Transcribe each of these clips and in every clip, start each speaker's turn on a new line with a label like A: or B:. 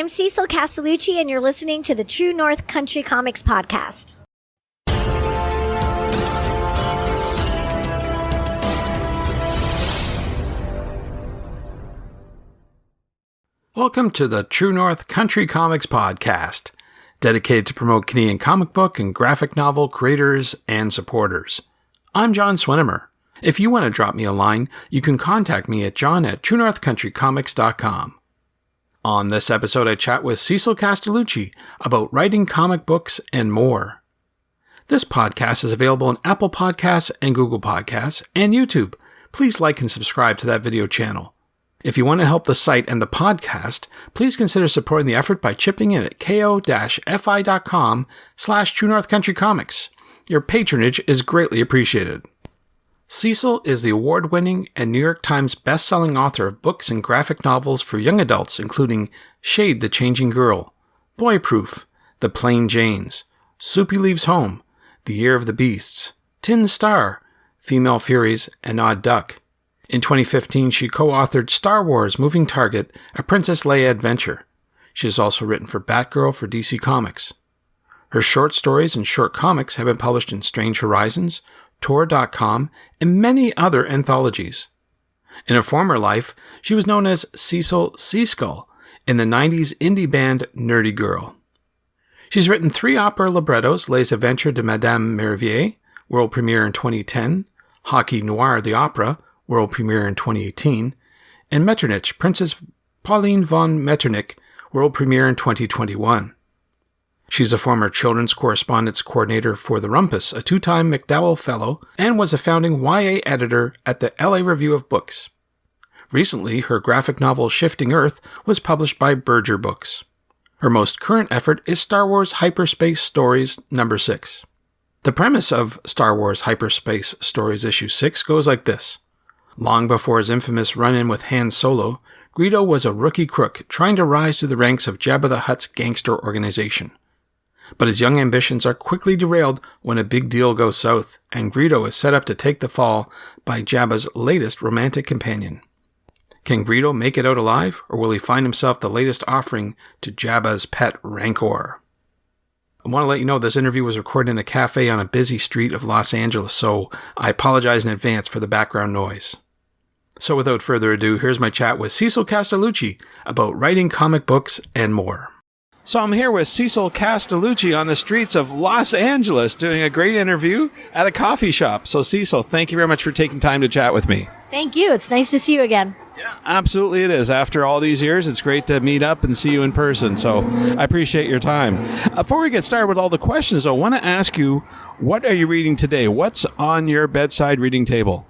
A: I'm Cecil Castellucci, and you're listening to the True North Country Comics Podcast.
B: Welcome to the True North Country Comics Podcast, dedicated to promote Canadian comic book and graphic novel creators and supporters. I'm John Swinimer. If you want to drop me a line, you can contact me at john@truenorthcountrycomics.com. On this episode, I chat with Cecil Castellucci about writing comic books and more. This podcast is available on Apple Podcasts and Google Podcasts and YouTube. Please like and subscribe to that video channel. If you want to help the site and the podcast, please consider supporting the effort by chipping in at ko-fi.com/truenorthcountrycomics. Your patronage is greatly appreciated. Cecil is the award-winning and New York Times best-selling author of books and graphic novels for young adults, including Shade the Changing Girl, Boyproof, The Plain Janes, Soupy Leaves Home, The Year of the Beasts, Tin Star, Female Furies, and Odd Duck. In 2015, she co-authored Star Wars Moving Target, A Princess Leia Adventure. She has also written for Batgirl for DC Comics. Her short stories and short comics have been published in Strange Horizons, Tor.com, and many other anthologies. In a former life, she was known as Cecil Seaskull in the 90s indie band Nerdy Girl. She's written 3 opera librettos, Les Aventures de Madame Merveille, world premiere in 2010, Hockey Noir the Opera, world premiere in 2018, and Metternich, Princess Pauline von Metternich, world premiere in 2021. She's a former children's correspondence coordinator for The Rumpus, a 2-time McDowell Fellow, and was a founding YA editor at the LA Review of Books. Recently, her graphic novel Shifting Earth was published by Berger Books. Her most current effort is Star Wars Hyperspace Stories No. 6. The premise of Star Wars Hyperspace Stories Issue 6 goes like this. Long before his infamous run-in with Han Solo, Greedo was a rookie crook trying to rise through the ranks of Jabba the Hutt's gangster organization. But his young ambitions are quickly derailed when a big deal goes south, and Greedo is set up to take the fall by Jabba's latest romantic companion. Can Greedo make it out alive, or will he find himself the latest offering to Jabba's pet Rancor? I want to let you know this interview was recorded in a cafe on a busy street of Los Angeles, so I apologize in advance for the background noise. So without further ado, here's my chat with Cecil Castellucci about writing comic books and more. So I'm here with Cecil Castellucci on the streets of Los Angeles doing a great interview at a coffee shop. So Cecil, thank you very much for taking time to chat with me.
A: Thank you. It's nice to see you again.
B: Yeah, absolutely it is. After all these years, it's great to meet up and see you in person. So I appreciate your time. Before we get started with all the questions, I want to ask you, what are you reading today? What's on your bedside reading table?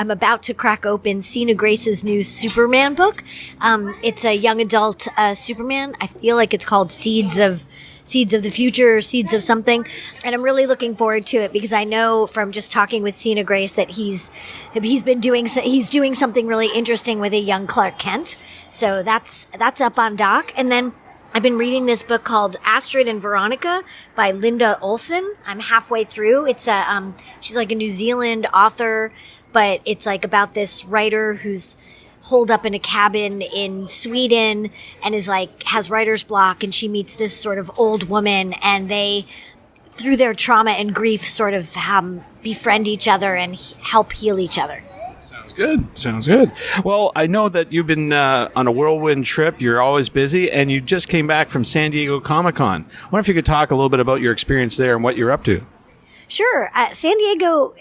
A: I'm about to crack open Sina Grace's new Superman book. It's a young adult Superman. I feel like it's called Seeds of the Future, or Seeds of something. And I'm really looking forward to it because I know from just talking with Sina Grace that he's doing something really interesting with a young Clark Kent. So that's up on dock. And then I've been reading this book called Astrid and Veronica by Linda Olson. I'm halfway through. It's she's like a New Zealand author, but it's like about this writer who's holed up in a cabin in Sweden and is like, has writer's block, and she meets this sort of old woman, and they, through their trauma and grief, sort of befriend each other and help heal each other.
B: Sounds good. Well, I know that you've been on a whirlwind trip. You're always busy, and you just came back from San Diego Comic-Con. I wonder if you could talk a little bit about your experience there and what you're up to.
A: Sure. San Diego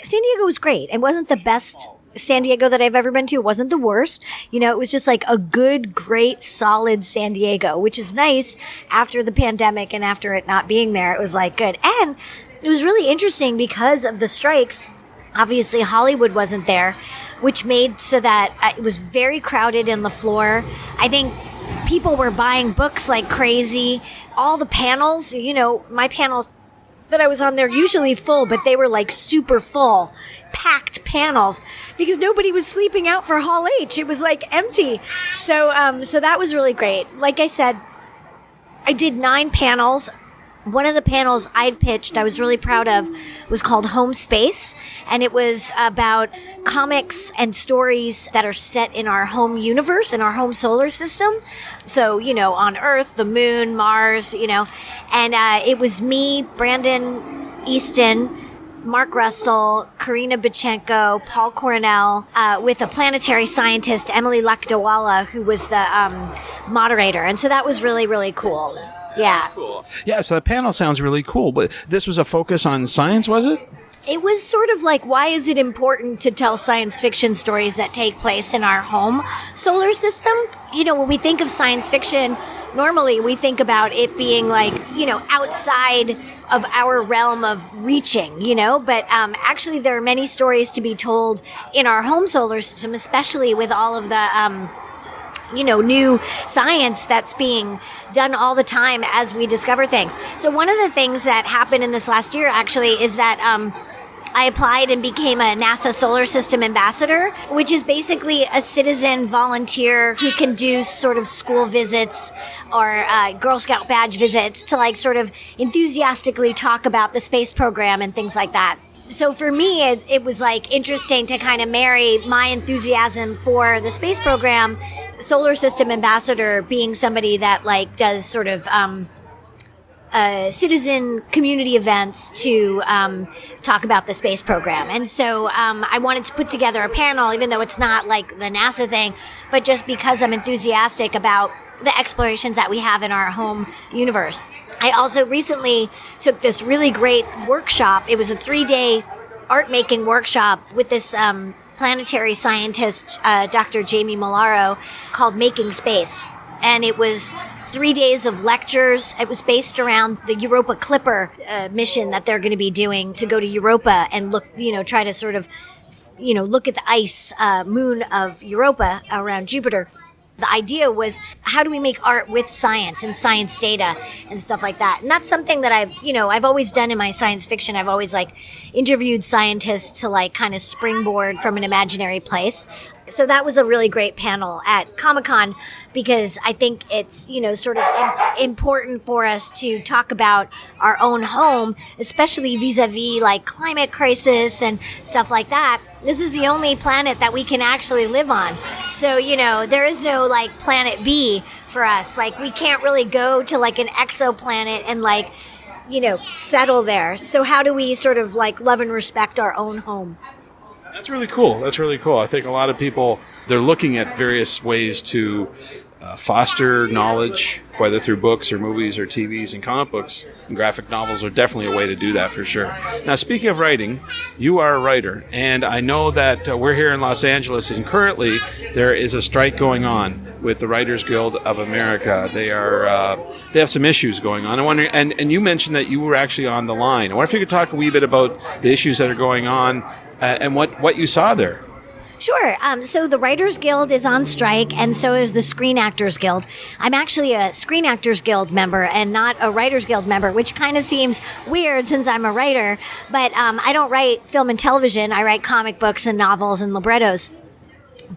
A: was great. It wasn't the best San Diego that I've ever been to. It wasn't the worst. You know, it was just like a good, great, solid San Diego, which is nice after the pandemic and after it not being there. It was like good. And it was really interesting because of the strikes. Obviously, Hollywood wasn't there, which made so that it was very crowded in the floor. I think people were buying books like crazy. All the panels, you know, my panels that I was on there usually full, but they were like super full, packed panels because nobody was sleeping out for Hall H. It was like empty. So that was really great. Like I said, I did 9 panels. one of the panels I'd pitched, I was really proud of, was called Home Space. And it was about comics and stories that are set in our home universe, in our home solar system. So, on Earth, the moon, Mars, And it was me, Brandon Easton, Mark Russell, Karina Bachenko, Paul Cornell, with a planetary scientist, Emily Lakdawala, who was the moderator. And so that was really, really cool. Yeah.
B: That's cool. Yeah, so the panel sounds really cool. But this was a focus on science, was it?
A: It was sort of like, why is it important to tell science fiction stories that take place in our home solar system? When we think of science fiction, normally we think about it being like, outside of our realm of reaching, but actually there are many stories to be told in our home solar system, especially with all of the new science that's being done all the time as we discover things. So one of the things that happened in this last year actually is that I applied and became a NASA Solar System Ambassador, which is basically a citizen volunteer who can do sort of school visits or Girl Scout badge visits to sort of enthusiastically talk about the space program and things like that. So for me, it was interesting to kind of marry my enthusiasm for the space program, Solar System Ambassador being somebody that does sort of citizen community events to talk about the space program. And so I wanted to put together a panel, even though it's not like the NASA thing, but just because I'm enthusiastic about the explorations that we have in our home universe. I also recently took this really great workshop. It was a 3-day art making workshop with this planetary scientist, Dr. Jamie Malaro, called Making Space. And it was 3 days of lectures. It was based around the Europa Clipper mission that they're going to be doing to go to Europa and look, try to sort of, look at the ice moon of Europa around Jupiter. The idea was, how do we make art with science and science data and stuff like that? And that's something that I've always done in my science fiction. I've always interviewed scientists to kind of springboard from an imaginary place. So that was a really great panel at Comic-Con because I think it's, sort of important for us to talk about our own home, especially vis-a-vis climate crisis and stuff like that. This is the only planet that we can actually live on. So, there is no planet B for us. We can't really go to an exoplanet and settle there. So how do we sort of love and respect our own home?
B: That's really cool. I think a lot of people, they're looking at various ways to foster knowledge, whether through books or movies or TVs and comic books. And graphic novels are definitely a way to do that for sure. Now, speaking of writing, you are a writer, and I know that we're here in Los Angeles, and currently there is a strike going on with the Writers Guild of America. They have some issues going on. I wonder, and you mentioned that you were actually on the line. I wonder if you could talk a wee bit about the issues that are going on and what you saw there.
A: Sure. So the Writers Guild is on strike, and so is the Screen Actors Guild. I'm actually a Screen Actors Guild member and not a Writers Guild member, which kind of seems weird since I'm a writer. But I don't write film and television. I write comic books and novels and librettos.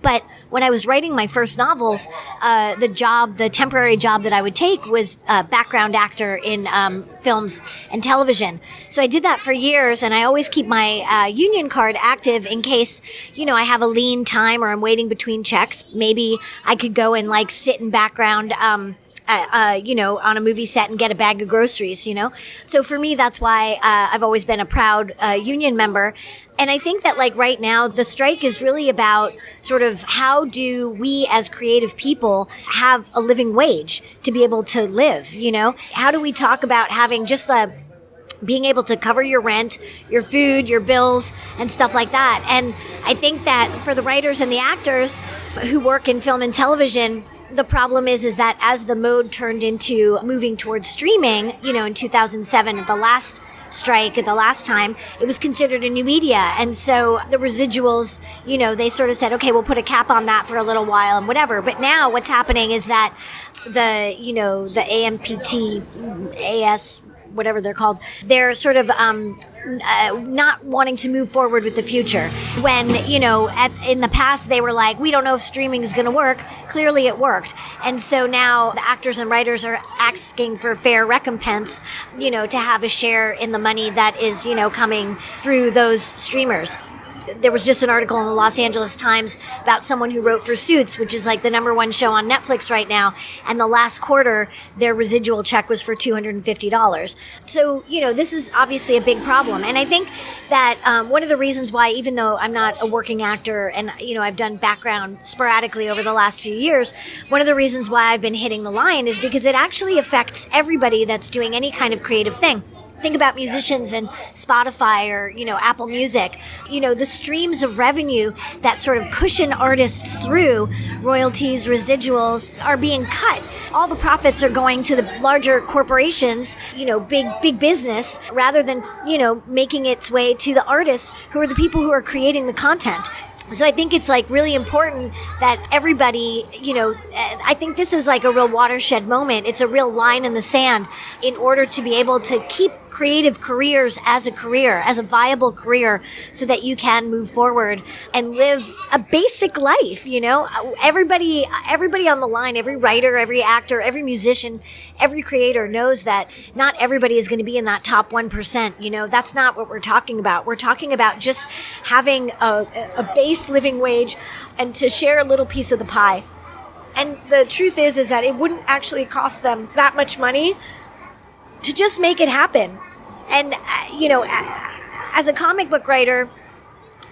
A: But when I was writing my first novels, the temporary job that I would take was background actor in films and television. So I did that for years, and I always keep my union card active in case, I have a lean time or I'm waiting between checks. Maybe I could go and sit in background on a movie set and get a bag of groceries, So for me, that's why I've always been a proud union member. And I think that right now, the strike is really about sort of how do we as creative people have a living wage to be able to live, How do we talk about having just being able to cover your rent, your food, your bills, and stuff like that. And I think that for the writers and the actors who work in film and television, the problem is that as the mode turned into moving towards streaming, in 2007 at the last strike, at the last time, it was considered a new media. And so the residuals, they sort of said, okay, we'll put a cap on that for a little while and whatever. But now what's happening is that the AMPT, AS, whatever they're called, they're sort of not wanting to move forward with the future. When, in the past they were like, we don't know if streaming is going to work. clearly it worked. And so now the actors and writers are asking for fair recompense, to have a share in the money that is, coming through those streamers. There was just an article in the Los Angeles Times about someone who wrote for Suits, which is like the #1 show on Netflix right now. And the last quarter, their residual check was for $250. So, this is obviously a big problem. And I think that one of the reasons why, even though I'm not a working actor and, I've done background sporadically over the last few years, one of the reasons why I've been hitting the line is because it actually affects everybody that's doing any kind of creative thing. Think about musicians and Spotify or, Apple Music. The streams of revenue that sort of cushion artists through royalties, residuals are being cut. All the profits are going to the larger corporations, big business, rather than, making its way to the artists who are the people who are creating the content. So I think it's like really important that everybody, I think this is like a real watershed moment. It's a real line in the sand in order to be able to keep creative careers as a viable career, so that you can move forward and live a basic life. Everybody on the line, every writer, every actor, every musician, every creator knows that not everybody is going to be in that top 1%. That's not what we're talking about. We're talking about just having a base living wage and to share a little piece of the pie. And the truth is that it wouldn't actually cost them that much money to just make it happen. And, as a comic book writer,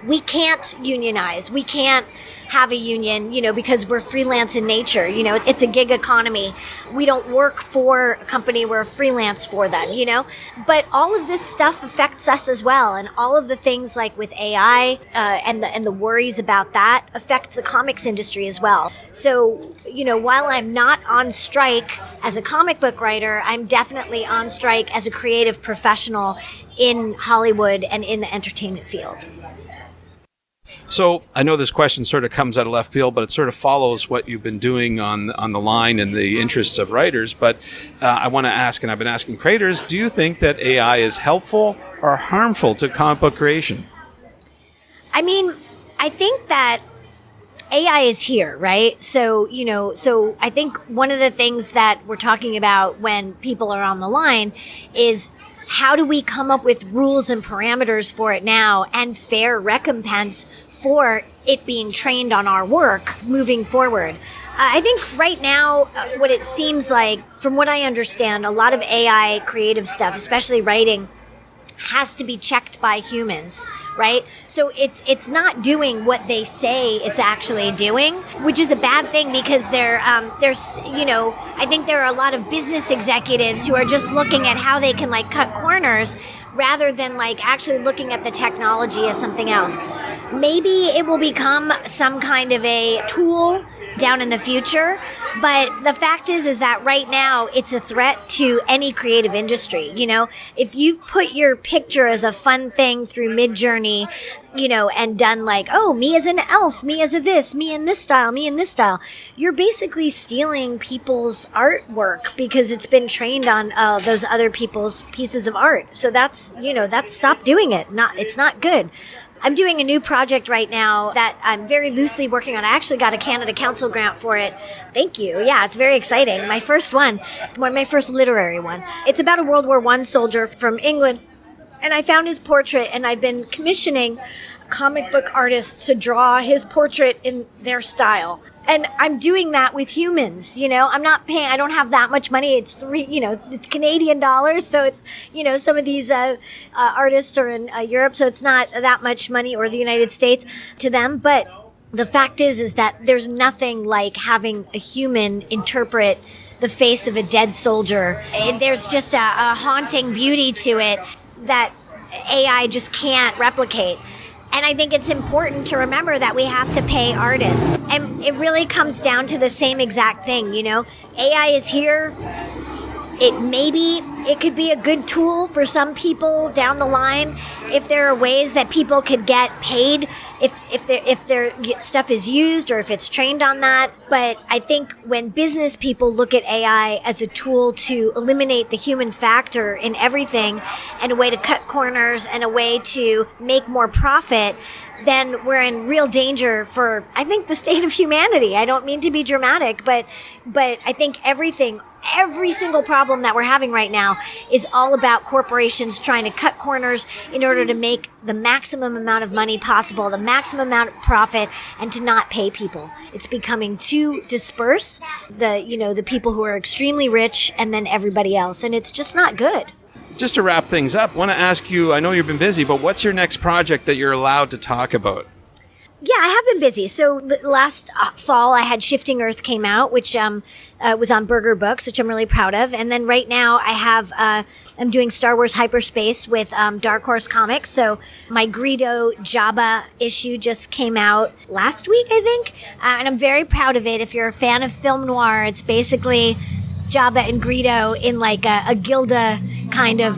A: we can't unionize. We can't have a union, because we're freelance in nature. It's a gig economy. We don't work for a company. We're freelance for them, But all of this stuff affects us as well. And all of the things like with AI and the worries about that affects the comics industry as well. So, while I'm not on strike as a comic book writer, I'm definitely on strike as a creative professional in Hollywood and in the entertainment field.
B: So I know this question sort of comes out of left field, but it sort of follows what you've been doing on the line and the interests of writers. But I want to ask, and I've been asking creators, do you think that AI is helpful or harmful to comic book creation?
A: I mean, I think that AI is here, right? So I think one of the things that we're talking about when people are on the line is, how do we come up with rules and parameters for it now and fair recompense for it being trained on our work moving forward? I think right now, what it seems like, from what I understand, a lot of AI creative stuff, especially writing, has to be checked by humans, right? So it's not doing what they say it's actually doing, which is a bad thing, because I think there are a lot of business executives who are just looking at how they can cut corners rather than actually looking at the technology as something else. Maybe it will become some kind of a tool down in the future, but the fact is that right now it's a threat to any creative industry. If you've put your picture as a fun thing through Midjourney, and done me as an elf, me as a this, me in this style, me in this style, you're basically stealing people's artwork because it's been trained on those other people's pieces of art. So that's stop doing it. It's not good. I'm doing a new project right now that I'm very loosely working on. I actually got a Canada Council grant for it. Thank you. Yeah, it's very exciting. My first one, my first literary one. It's about a World War I soldier from England. And I found his portrait, and I've been commissioning comic book artists to draw his portrait in their style. And I'm doing that with humans, I'm not paying, I don't have that much money. It's it's Canadian dollars. So it's, some of these artists are in Europe, so it's not that much money, or the United States, to them. But the fact is that there's nothing like having a human interpret the face of a dead soldier. There's just a haunting beauty to it that AI just can't replicate. And I think it's important to remember that we have to pay artists. And it really comes down to the same exact thing, AI is here. It could be a good tool for some people down the line if there are ways that people could get paid if their stuff is used or if it's trained on that. But I think when business people look at AI as a tool to eliminate the human factor in everything and a way to cut corners and a way to make more profit, then we're in real danger for, I think, the state of humanity. I don't mean to be dramatic, but I think every single problem that we're having right now is all about corporations trying to cut corners in order to make the maximum amount of money possible, the maximum amount of profit, and to not pay people. It's becoming too dispersed, the people who are extremely rich and then everybody else, and it's just not good.
B: Just to wrap things up, I want to ask you, I know you've been busy, but what's your next project that you're allowed to talk about?
A: Yeah, I have been busy. So last fall, I had Shifting Earth came out, which was on Berger Books, which I'm really proud of. And then right now, I have I'm doing Star Wars Hyperspace with Dark Horse Comics. So my Greedo Jabba issue just came out last week, I think, and I'm very proud of it. If you're a fan of film noir, it's basically Jabba and Greedo in like a Gilda kind of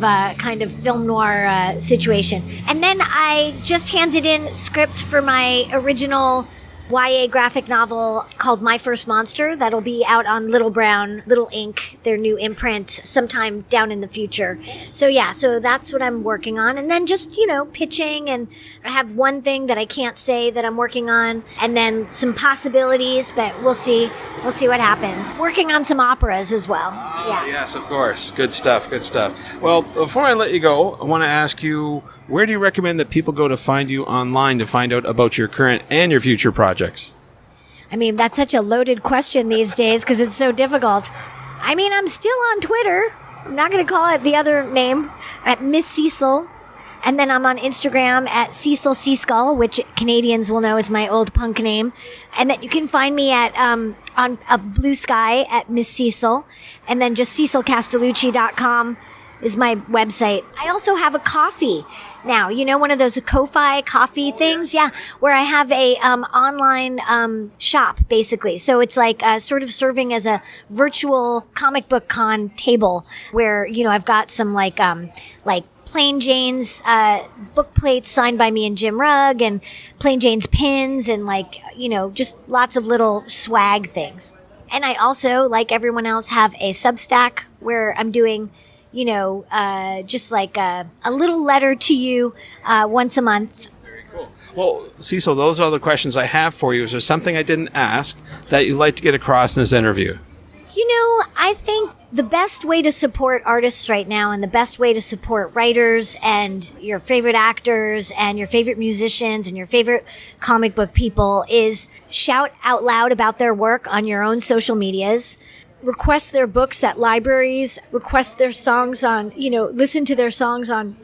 A: film noir situation. And then I just handed in script for my original YA graphic novel called My First Monster. That'll be out on Little Brown, Little Ink, their new imprint, sometime down in the future. So yeah, so that's what I'm working on. And then just, pitching, and I have one thing that I can't say that I'm working on, and then some possibilities, but we'll see. We'll see what happens. Working on some operas as well. Yeah.
B: Yes, of course. Good stuff, good stuff. Well, before I let you go, I want to ask you, where do you recommend that people go to find you online to find out about your current and your future projects?
A: I mean, that's such a loaded question these days because it's so difficult. I mean, I'm still on Twitter. I'm not going to call it the other name, at Miss Cecil. And then I'm on Instagram at Cecil Seaskull, which Canadians will know is my old punk name. And then you can find me at on a Blue Sky at Miss Cecil. And then just CecilCastellucci.com is my website. I also have a coffee now, one of those Ko-Fi coffee things. Yeah. Where I have a online shop, basically. So it's like sort of serving as a virtual comic book con table where, I've got some like Plain Jane's book plates signed by me and Jim Rugg, and Plain Jane's pins, and just lots of little swag things. And I also, like everyone else, have a Substack where I'm doing just like a little letter to you once a month.
B: Very cool. Well, Cecil, those are all the questions I have for you. Is there something I didn't ask that you'd like to get across in this interview?
A: I think the best way to support artists right now, and the best way to support writers and your favorite actors and your favorite musicians and your favorite comic book people, is shout out loud about their work on your own social medias. Request their books at libraries, request their songs on, listen to their songs on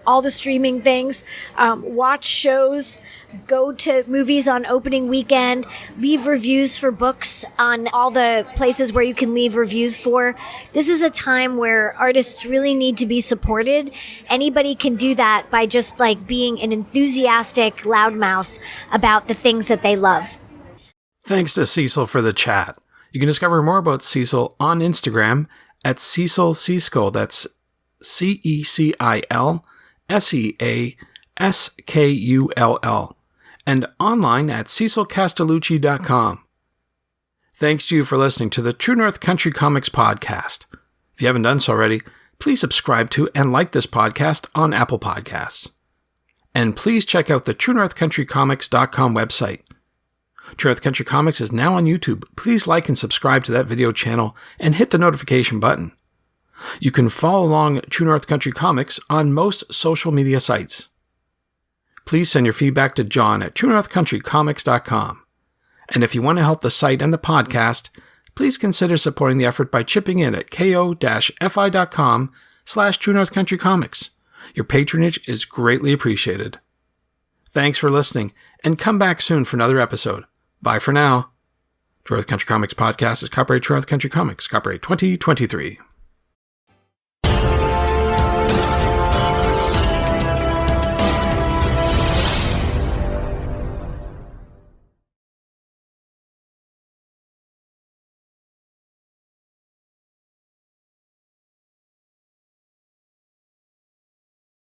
A: all the streaming things, watch shows, go to movies on opening weekend, leave reviews for books on all the places where you can leave reviews for. This is a time where artists really need to be supported. Anybody can do that by just like being an enthusiastic loudmouth about the things that they love.
B: Thanks to Cecil for the chat. You can discover more about Cecil on Instagram at Cecil Seaskull. That's CecilSeaskull, and online at CecilCastellucci.com. Thanks to you for listening to the True North Country Comics podcast. If you haven't done so already, please subscribe to and like this podcast on Apple Podcasts. And please check out the TrueNorthCountryComics.com website. True North Country Comics is now on YouTube. Please like and subscribe to that video channel and hit the notification button. You can follow along True North Country Comics on most social media sites. Please send your feedback to John at TrueNorthCountryComics.com. And if you want to help the site and the podcast, please consider supporting the effort by chipping in at ko-fi.com/True North Country Comics. Your patronage is greatly appreciated. Thanks for listening, and come back soon for another episode. Bye for now. True North Country Comics Podcast is copyright True North Country Comics, copyright 2023.